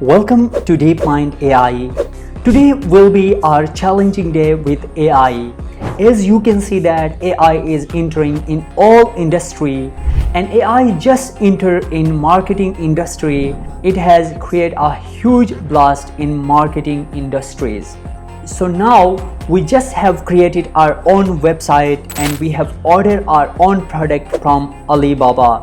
Welcome to DeepMind AI. Today will be our challenging day with AI. As you can see that AI is entering in all industry, and AI just entered in marketing industry. It has created a huge blast in marketing industries. So now we just have created our own website and we have ordered our own product from Alibaba.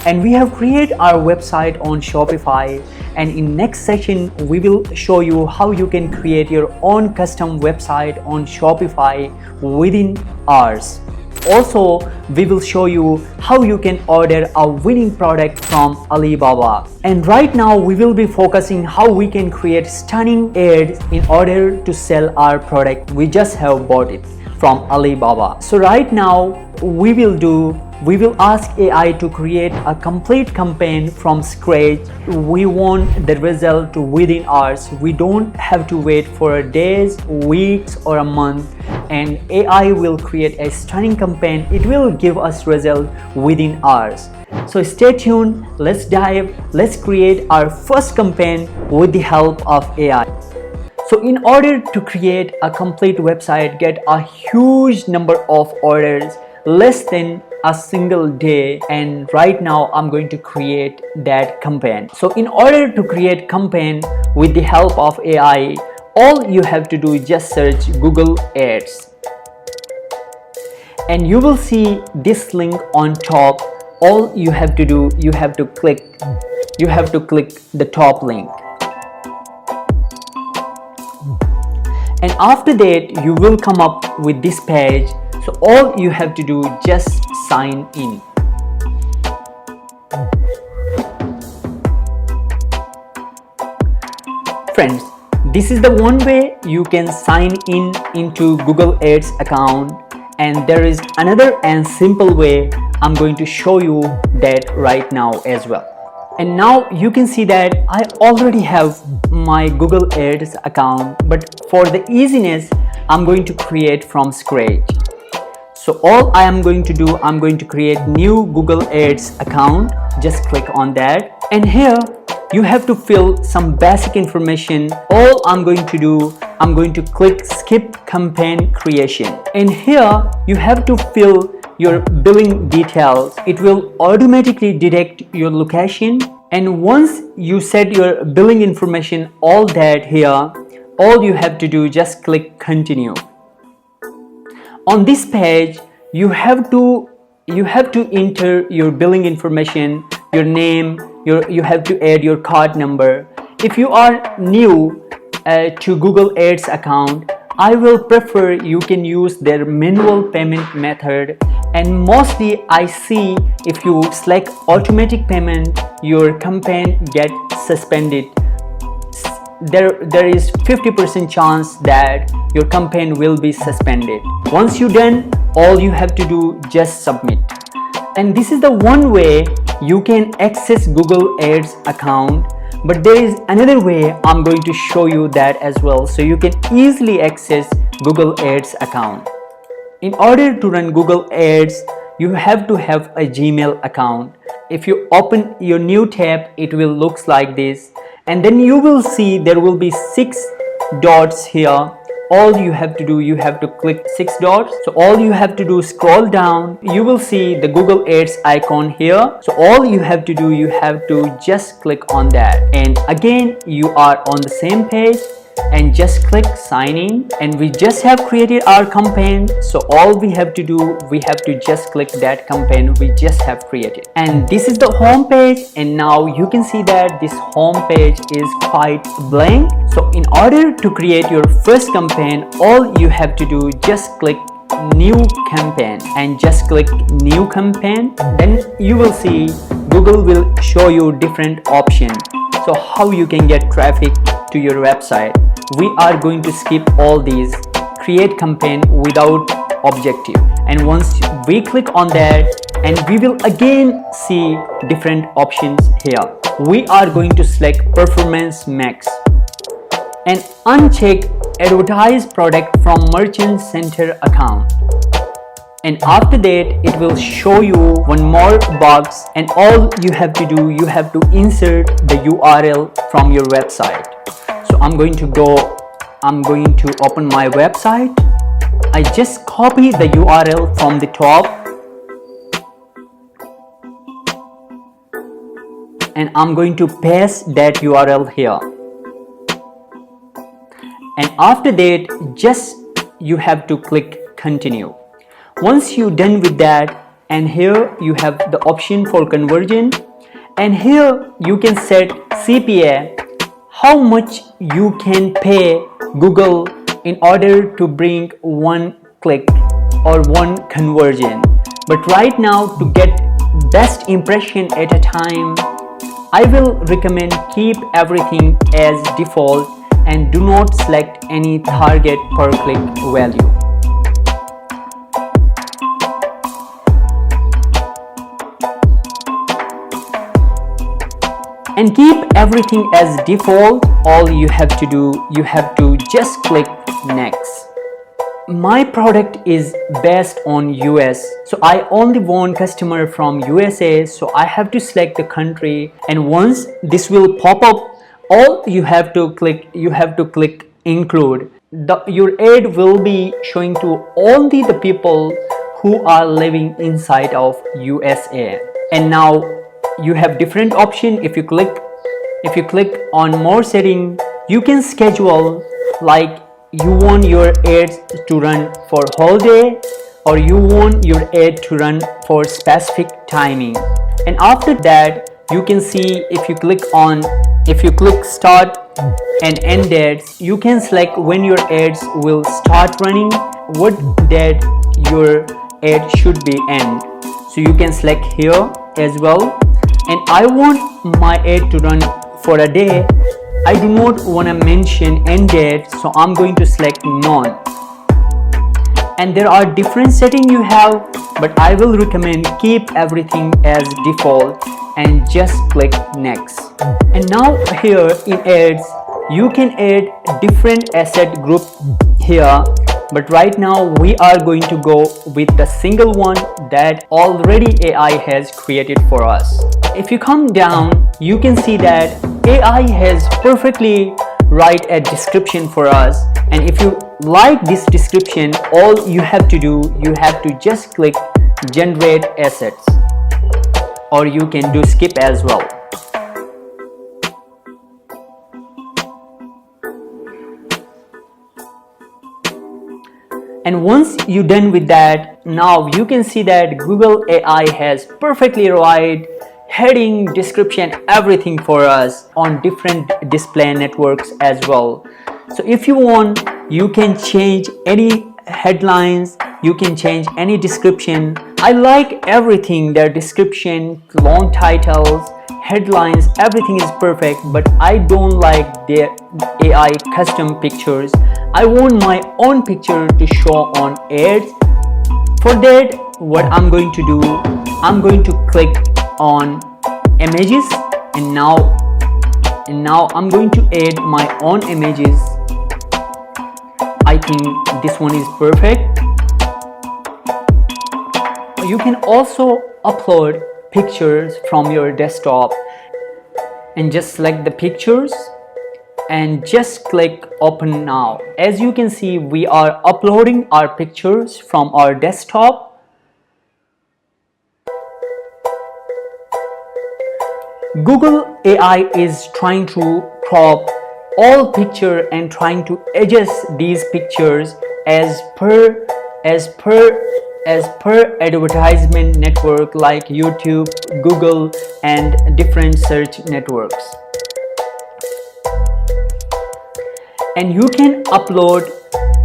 And we have created our website on Shopify, and in next session we will show you how you can create your own custom website on Shopify within hours. Also, we will show you how you can order a winning product from Alibaba. And right now we will be focusing how we can create stunning ads in order to sell our product. We just have bought it from Alibaba. So right now we will ask AI to create a complete campaign from scratch. We want the result within hours. We don't have to wait for days, weeks or a month, and AI will create a stunning campaign. It will give us result within hours. So stay tuned, let's create our first campaign with the help of AI. So in order to create a complete website, get a huge number of orders, less than a single day, and right now I'm going to create that campaign. So in order to create campaign with the help of AI, all you have to do is just search Google Ads, and you will see this link on top. All you have to do, you have to click the top link, and after that you will come up with this page. So all you have to do, just sign in. Friends, this is the one way you can sign in into Google Ads account, and there is another and simple way. I'm going to show you that right now as well. And now you can see that I already have my Google Ads account, but for the easiness I'm going to create from scratch. So all I am going to do, I'm going to create new Google Ads account. Just click on that, and here you have to fill some basic information. All I'm going to do, I'm going to click skip campaign creation, and here you have to fill your billing details. It will automatically detect your location, and once you set your billing information, all that here, all you have to do, just click continue. On this page you have to enter your billing information, your name, you have to add your card number. If you are new to Google Ads account, I will prefer you can use their manual payment method, and mostly I see if you select automatic payment, your campaign get suspended. There is 50% chance that your campaign will be suspended. Once you're done, all you have to do, just submit. And this is the one way you can access Google Ads account, but there is another way. I'm going to show you that as well, so you can easily access Google Ads account. In order to run Google Ads, you have to have a Gmail account. If you open your new tab, it will look like this, and then you will see there will be 6 dots here. All you have to do, you have to click 6 dots. So all you have to do, scroll down, you will see the Google Ads icon here. So all you have to do, you have to just click on that, and again you are on the same page, and just click sign in, and we just have created our campaign. So all we have to do, we have to just click that campaign we just have created, and this is the home page. And now you can see that this home page is quite blank. So in order to create your first campaign, all you have to do, just click new campaign, and just click new campaign. Then you will see Google will show you different options, so how you can get traffic to your website. We are going to skip all these, create campaign without objective, and once we click on that, and we will again see different options here. We are going to select performance max and uncheck advertise product from merchant center account. and after that it will show you one more box, and all you have to do, you have to insert the URL from your website. So I'm going to open my website. I just copy the URL from the top and I'm going to paste that URL here, and after that just you have to click continue. Once you're done with that, and here you have the option for conversion, and here you can set CPA, how much you can pay Google in order to bring one click or one conversion. But right now, to get best impression at a time, I will recommend keep everything as default and do not select any target per click value. And keep everything as default. All you have to do, you have to just click next. My product is based on US, so I only want customer from USA, so I have to select the country, and once this will pop up, all you have to click include. Your ad will be showing to only the people who are living inside of USA. And now you have different option. If you click on more setting, you can schedule, like you want your ads to run for whole day, or you want your ad to run for specific timing. And after that, you can see if you click start and end dates, you can select when your ads will start running, what date your ad should be end. So you can select here as well. And I want my ad to run for a day. I do not want to mention end date, so I'm going to select none. And there are different settings you have, but I will recommend keep everything as default and just click next. And now here in ads, you can add different asset group here, but right now we are going to go with the single one that already AI has created for us. If you come down, you can see that AI has perfectly write a description for us, and if you like this description, all you have to do, you have to just click generate assets, or you can do skip as well. And once you're done with that, now you can see that Google AI has perfectly write heading, description, everything for us on different display networks as well. So if you want, you can change any headlines, you can change any description. I like everything, their description, long titles, headlines, everything is perfect, but I don't like their AI custom pictures. I want my own picture to show on ads. For that, what I'm going to do, I'm going to click on images, and now I'm going to add my own images. I think this one is perfect. You can also upload pictures from your desktop, and just select the pictures and just click open now. As you can see, we are uploading our pictures from our desktop. Google AI is trying to crop all picture and trying to adjust these pictures as per advertisement network like YouTube, Google, and different search networks. And you can upload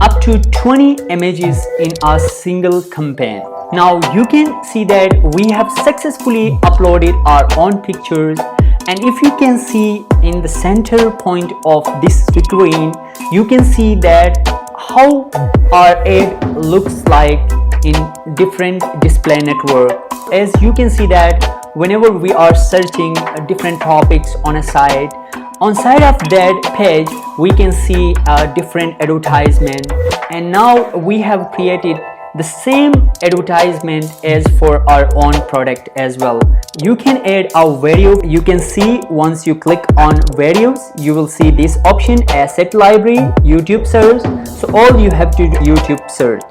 up to 20 images in a single campaign. Now you can see that we have successfully uploaded our own pictures, and if you can see in the center point of this screen, you can see that how our ad looks like in different display network. As you can see that whenever we are searching different topics on a site, on side of that page we can see a different advertisement. And now we have created the same advertisement as for our own product as well. You can add a video. You can see once you click on videos, you will see this option, asset library, YouTube search. So all you have to do YouTube search.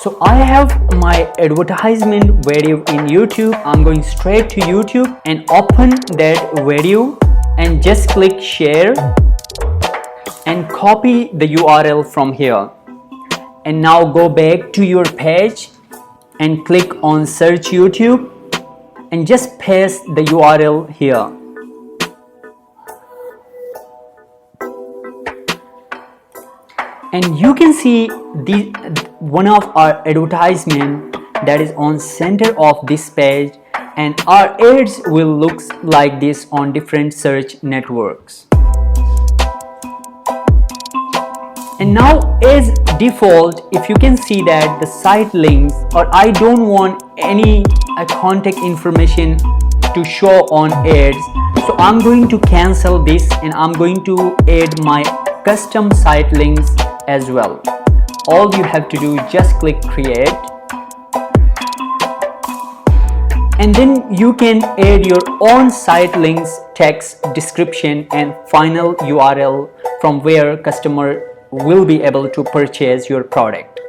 So I have my advertisement video in YouTube. I'm going straight to YouTube and open that video and just click share and copy the URL from here. And now go back to your page and click on search YouTube and just paste the URL here. And you can see one of our advertisement that is on center of this page, and our ads will look like this on different search networks. And now as default, if you can see that the site links, or I don't want any contact information to show on ads, so I'm going to cancel this and I'm going to add my custom site links as well. All you have to do is just click create, and then you can add your own site links, text, description and final URL from where customer will be able to purchase your product.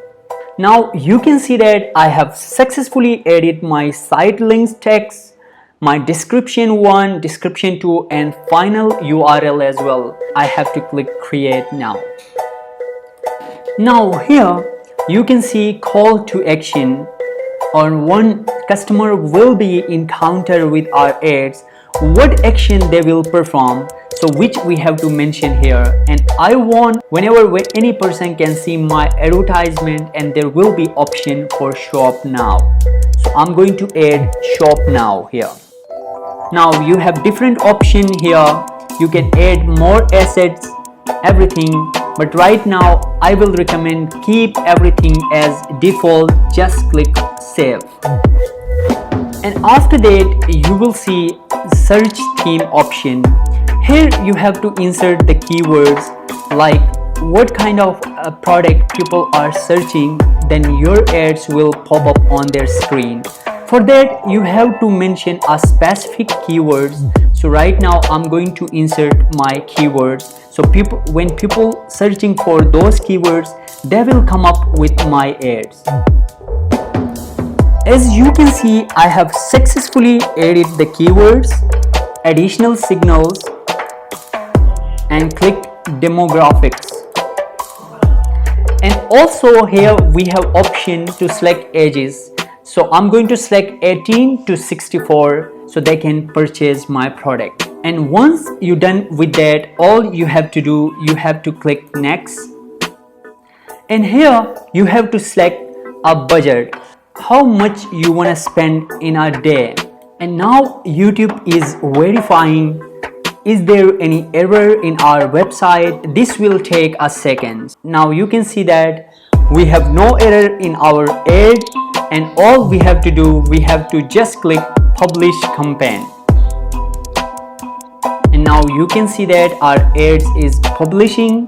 Now you can see that I have successfully added my site links text, my description 1, description 2 and final URL as well. I have to click create now. Now here you can see call to action, or one customer will be encountered with our ads, what action they will perform, so which we have to mention here. And I want whenever any person can see my advertisement, and there will be option for shop now. So I'm going to add shop now here. Now you have different option here. You can add more assets, everything, but right now I will recommend keep everything as default. Just click save. And after that you will see search theme option. Here you have to insert the keywords like what kind of product people are searching, then your ads will pop up on their screen. For that you have to mention a specific keywords. So right now I'm going to insert my keywords. So when people searching for those keywords, they will come up with my ads. As you can see, I have successfully added the keywords, additional signals and clicked demographics. And also here we have option to select ages. So I'm going to select 18 to 64 so they can purchase my product. And once you're done with that, all you have to do, you have to click next. And here you have to select a budget, how much you want to spend in a day. And now YouTube is verifying is there any error in our website. This will take a second. Now you can see that we have no error in our ad, and all we have to do, we have to just click publish campaign. And now you can see that our ads is publishing.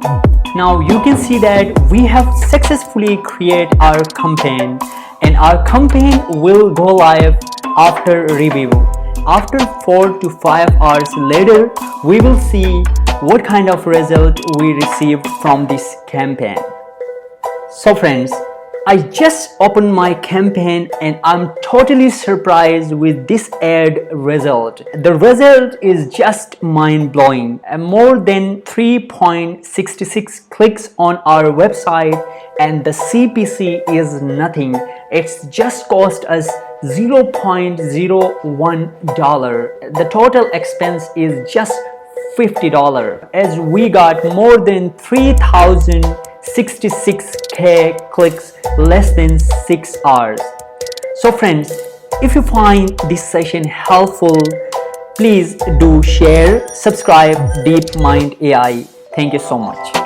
Now you can see that we have successfully created our campaign, and our campaign will go live after review. After 4 to 5 hours later, we will see what kind of result we received from this campaign. So friends, I just opened my campaign and I'm totally surprised with this ad result. The result is just mind-blowing. More than 3.66 clicks on our website, and the CPC is nothing. It's just cost us $0.01. The total expense is just $50, as we got more than 3,066k clicks less than 6 hours. So friends, if you find this session helpful, please do share, subscribe DeepMind AI. Thank you so much.